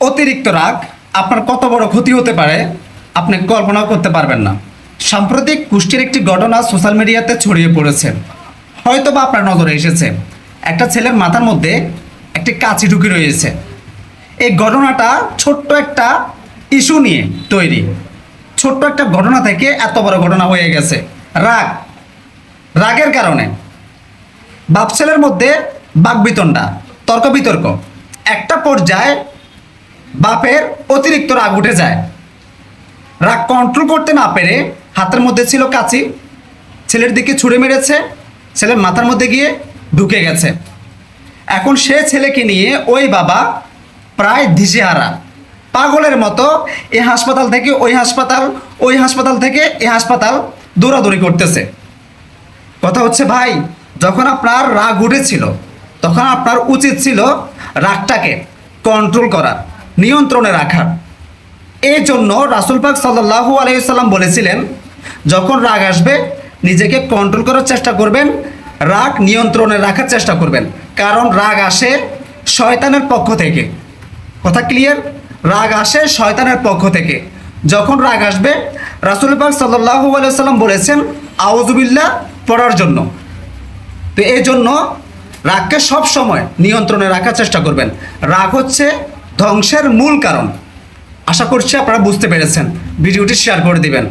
অতিরিক্ত রাগ আপনার কত বড় ক্ষতি হতে পারে আপনি কল্পনাও করতে পারবেন না। সাম্প্রতিক কুষ্টির একটি ঘটনা সোশ্যাল মিডিয়াতে ছড়িয়ে পড়েছে, হয়তো বা আপনার নজরে এসেছে। একটা ছেলের মাথার মধ্যে একটি কাঁচি ঢুকে রয়েছে। এই ঘটনাটা ছোট্ট একটা ইস্যু নিয়ে তৈরি। ছোট্ট একটা ঘটনা থেকে এত বড় ঘটনা হয়ে গেছে। রাগ, রাগের কারণে বাপ ছেলের মধ্যে বাকবিতণ্ডা, তর্ক বিতর্ক। একটা পর্যায়ে বাপের অতিরিক্ত রাগ উঠে যায়। রাগ কন্ট্রোল করতে না পেরে হাতের মধ্যে ছিল কাঁচি, ছেলের দিকে ছুঁড়ে মেরেছে, ছেলের মাথার মধ্যে গিয়ে ঢুকে গেছে। এখন সে ছেলেকে নিয়ে ওই বাবা প্রায় দিশেহারা, পাগলের মতো এই হাসপাতাল থেকে ওই হাসপাতাল, ওই হাসপাতাল থেকে এই হাসপাতাল দৌড়াদৌড়ি করতেছে। কথা হচ্ছে ভাই, যখন আপনার রাগ উঠেছিল তখন আপনার উচিত ছিল রাগটাকে কন্ট্রোল করার, নিয়ন্ত্রণে রাখার। এই জন্য রাসূল পাক সাল্লাল্লাহু আলাইহি সাল্লাম বলেছিলেন, যখন রাগ আসবে নিজেকে কন্ট্রোল করার চেষ্টা করবেন, রাগ নিয়ন্ত্রণে রাখার চেষ্টা করবেন। কারণ রাগ আসে শয়তানের পক্ষ থেকে। কথা ক্লিয়ার? রাগ আসে শয়তানের পক্ষ থেকে। যখন রাগ আসবে রাসূল পাক সাল্লাল্লাহু আলাইহি সাল্লাম বলেছেন আউযুবিল্লাহ পড়ার জন্য। তো এই জন্য রাগকে সব সময় নিয়ন্ত্রণে রাখার চেষ্টা করবেন। রাগ হচ্ছে ধ্বংসের মূল কারণ। আশা করছি আপনারা বুঝতে পেরেছেন। ভিডিওটি শেয়ার করে দিবেন।